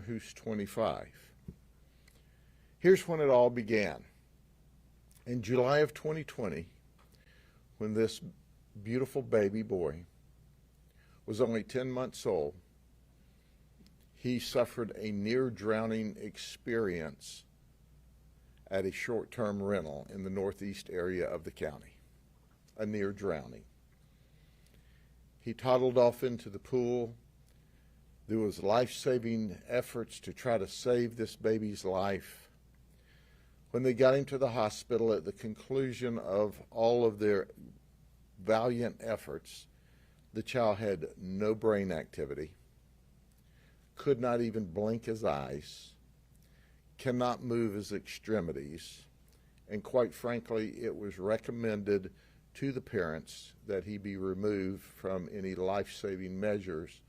who's 25. Here's when it all began. In July of 2020, when this beautiful baby boy was only 10 months old, he suffered a near-drowning experience at a short-term rental in the northeast area of the county, a near drowning. He toddled off into the pool. There was life-saving efforts to try to save this baby's life. When they got him to the hospital at the conclusion of all of their valiant efforts, the child had no brain activity, could not even blink his eyes, cannot move his extremities, and quite frankly, it was recommended to the parents that he be removed from any life-saving measures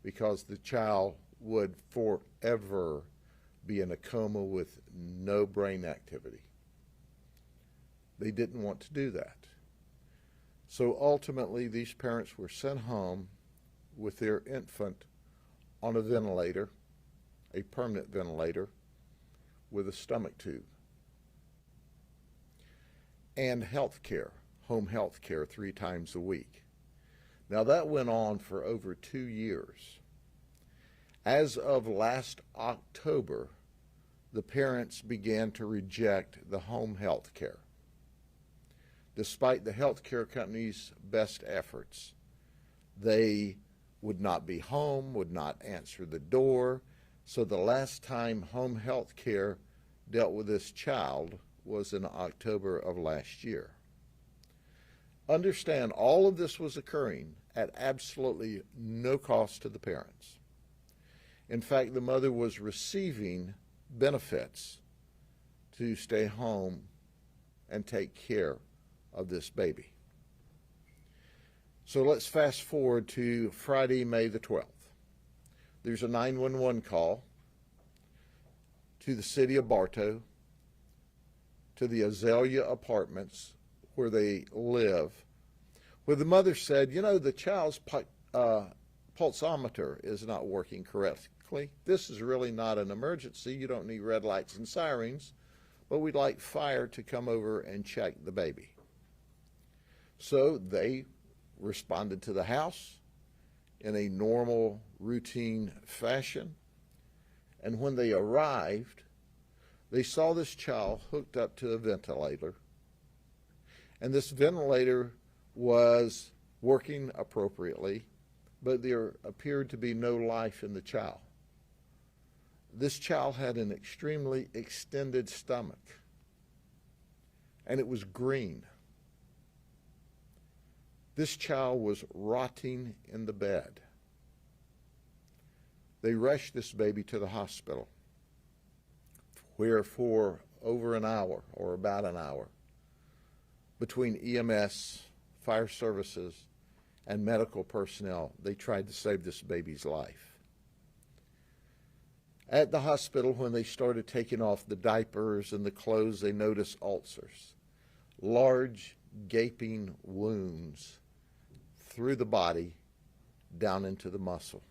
because the child would forever be in a coma with no brain activity. They didn't want to do that. So ultimately, these parents were sent home with their infant on a ventilator, a permanent ventilator, with a stomach tube, and health care, home health care 3 times a week. Now that went on for over 2 years. As of last October, the parents began to reject the home health care. Despite the health care company's best efforts, they would not be home, would not answer the door. So the last time home health care dealt with this child was in October of last year. Understand, all of this was occurring at absolutely no cost to the parents. In fact, the mother was receiving benefits to stay home and take care of this baby. So let's fast forward to Friday, May the 12th. There's a 911 call to the city of Bartow, to the Azalea Apartments where they live, where the mother said, you know, the child's pulsometer is not working correctly. This is really not an emergency. You don't need red lights and sirens, but we'd like fire to come over and check the baby. So they responded to the house in a normal, routine fashion. And when they arrived, they saw this child hooked up to a ventilator. And this ventilator was working appropriately, but there appeared to be no life in the child. This child had an extremely extended stomach, and it was green. This child was rotting in the bed. They rushed this baby to the hospital, where for over an hour, or about an hour, between EMS, fire services, and medical personnel, they tried to save this baby's life. At the hospital, when they started taking off the diapers and the clothes, they noticed ulcers, large gaping wounds through the body down into the muscle.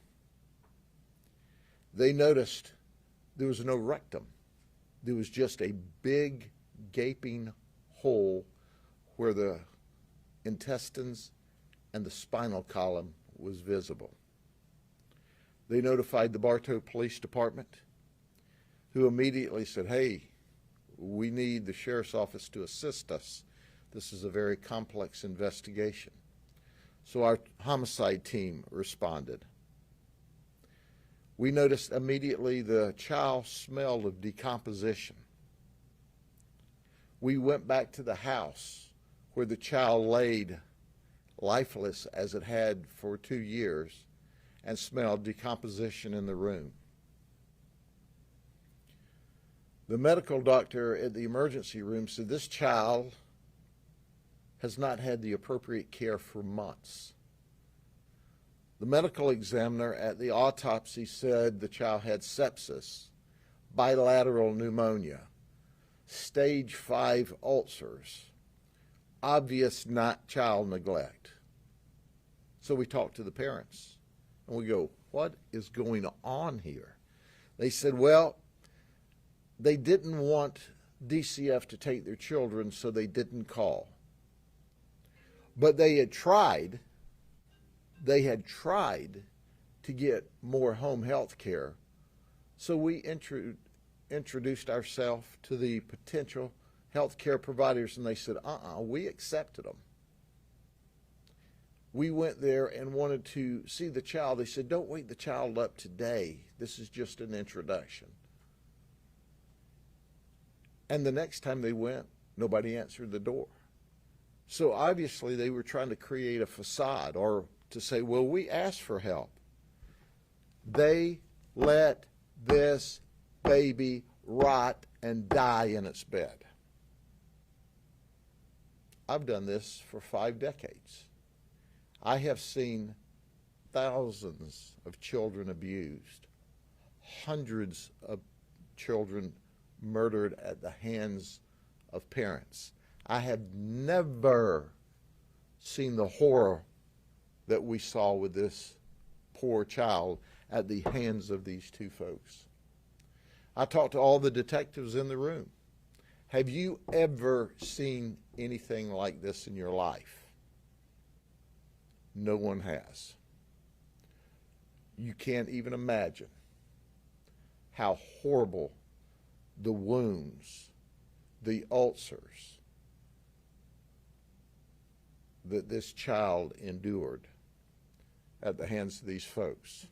They noticed there was no rectum. There was just a big gaping hole where the intestines and the spinal column was visible. They notified the Bartow Police Department, who immediately said, hey, we need the sheriff's office to assist us. This is a very complex investigation. So our homicide team responded. We noticed immediately the child smelled of decomposition. We went back to the house where the child laid lifeless as it had for 2 years and smelled decomposition in the room. The medical doctor at the emergency room said this child has not had the appropriate care for months. The medical examiner at the autopsy said the child had sepsis, bilateral pneumonia, stage 5 ulcers, obvious not child neglect. So we talked to the parents and we go, what is going on here? They said, well, they didn't want DCF to take their children, so they didn't call. But they had tried to get more home health care. So we introduced ourselves to the potential health care providers, and they said, we accepted them. We went there and wanted to see the child. They said, don't wake the child up today. This is just an introduction. And the next time they went, nobody answered the door. So obviously they were trying to create a facade, or to say, well, we asked for help. They let this baby rot and die in its bed. I've done this for 5 decades. I have seen thousands of children abused, hundreds of children murdered at the hands of parents. I have never seen the horror that we saw with this poor child at the hands of these two folks. I talked to all the detectives in the room. Have you ever seen anything like this in your life? No one has. You can't even imagine how horrible the wounds, the ulcers that this child endured at the hands of these folks.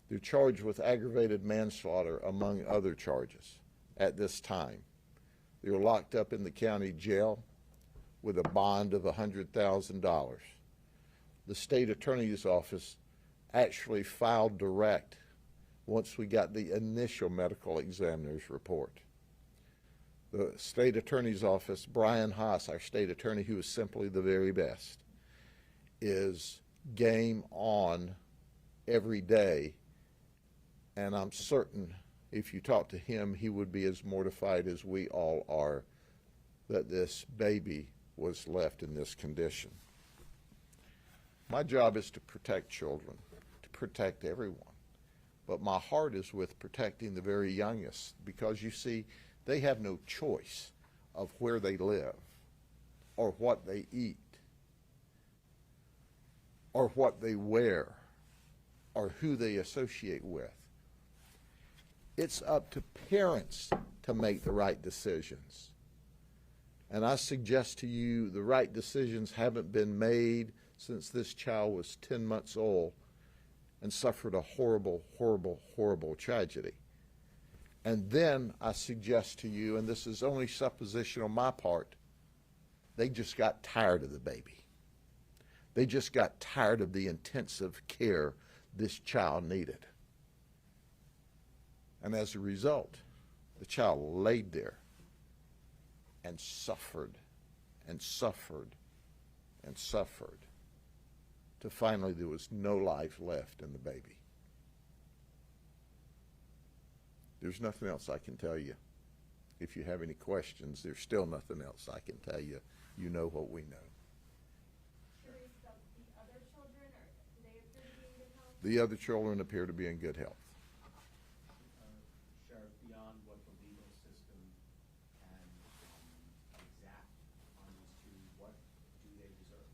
They're charged with aggravated manslaughter, among other charges, at this time. They were locked up in the county jail with a bond of $100,000. The state attorney's office actually filed direct once we got the initial medical examiner's report. The state attorney's office, Brian Haas, our state attorney, who is simply the very best, is game on every day. And I'm certain if you talk to him, he would be as mortified as we all are that this baby was left in this condition. My job is to protect children, to protect everyone. But my heart is with protecting the very youngest, because you see, they have no choice of where they live or what they eat or what they wear or who they associate with. It's up to parents to make the right decisions. And I suggest to you the right decisions haven't been made since this child was 10 months old and suffered a horrible, horrible, horrible tragedy. And then I suggest to you, and this is only supposition on my part, they just got tired of the baby. They just got tired of the intensive care this child needed. And as a result, the child laid there and suffered and suffered and suffered till finally there was no life left in the baby. There's nothing else I can tell you. If you have any questions, there's still nothing else I can tell you. You know what we know. Curious about the other children, or do they appear to be in good health? The other children appear to be in good health. Sheriff, beyond what the legal system can exact on these two, what do they deserve?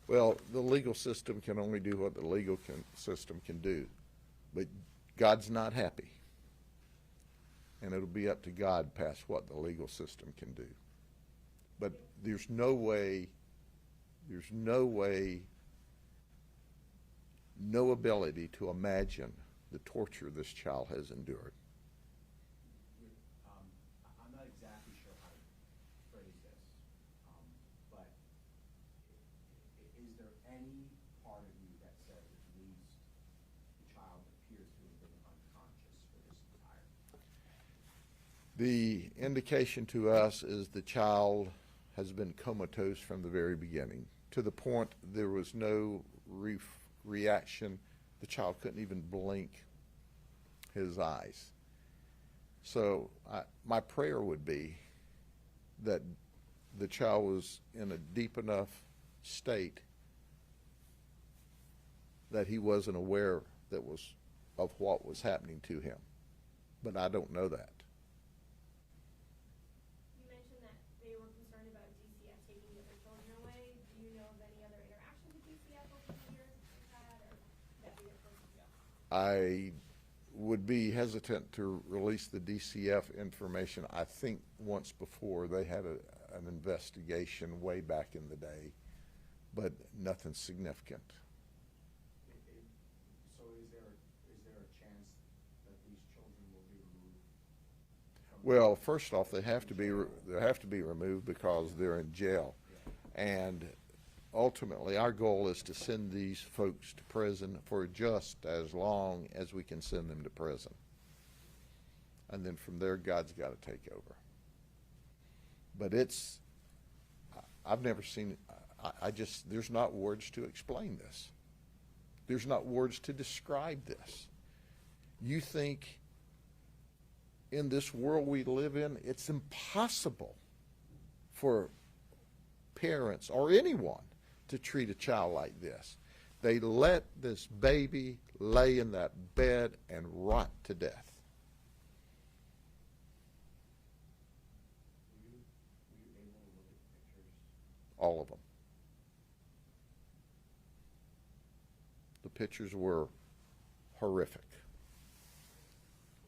Well, the legal system can only do what the legal system can do. But God's not happy. And it'll be up to God past what the legal system can do. But there's no way, no ability to imagine the torture this child has endured. I'm not exactly sure how to phrase this, but is there any part of you that says at least the child appears to have been unconscious for this entire time? The indication to us is the child has been comatose from the very beginning, to the point there was no reaction. The child couldn't even blink his eyes. So my prayer would be that the child was in a deep enough state that he wasn't aware that was of what was happening to him. But I don't know that. You mentioned that they were concerned about DCF taking the other children away. Do you know of any other interaction with DCF over the years they've had, or would that be their first go? I would be hesitant to release the DCF information. I think once before they had an investigation way back in the day, but nothing significant. So is there a chance that these children will be removed from? Well, first off, they have to be removed because they're in jail, and ultimately, our goal is to send these folks to prison for just as long as we can send them to prison. And then from there, God's got to take over. But I've never seen, there's not words to explain this. There's not words to describe this. You think in this world we live in, it's impossible for parents or anyone to treat a child like this. They let this baby lay in that bed and rot to death. Were you able to look at pictures? All of them. The pictures were horrific.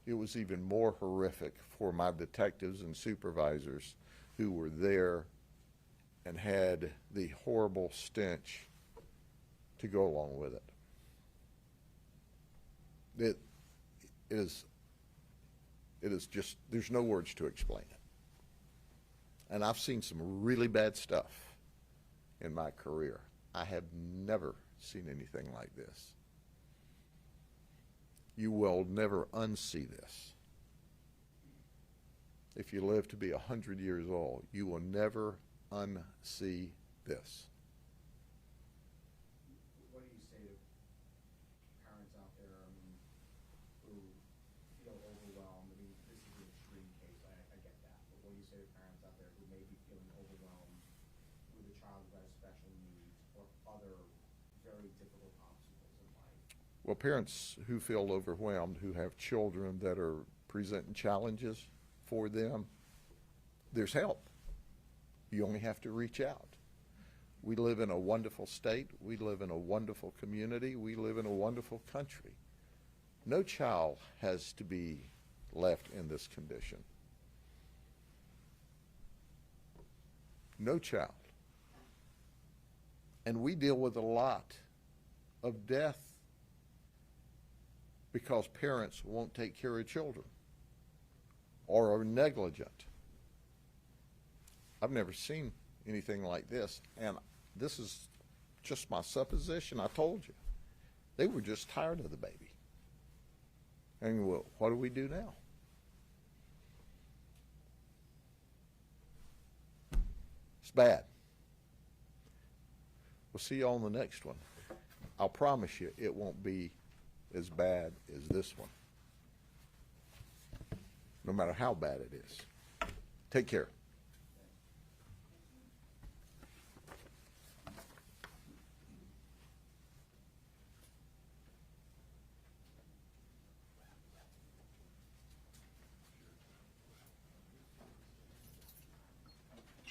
It was even more horrific for my detectives and supervisors who were there and had the horrible stench to go along with it. It is just, there's no words to explain it. And I've seen some really bad stuff in my career. I have never seen anything like this. You will never unsee this. If you live to be 100 years old, you will never unsee this. What do you say to parents out there, who feel overwhelmed? This is an extreme case, I get that. But what do you say to parents out there who may be feeling overwhelmed with a child who has special needs or other very difficult obstacles in life? Well, parents who feel overwhelmed, who have children that are presenting challenges for them, there's help. You only have to reach out. We live in a wonderful state. We live in a wonderful community. We live in a wonderful country. No child has to be left in this condition. No child. And we deal with a lot of death because parents won't take care of children or are negligent. I've never seen anything like this, and this is just my supposition. I told you. They were just tired of the baby. And well, what do we do now? It's bad. We'll see you on the next one. I'll promise you it won't be as bad as this one, no matter how bad it is. Take care.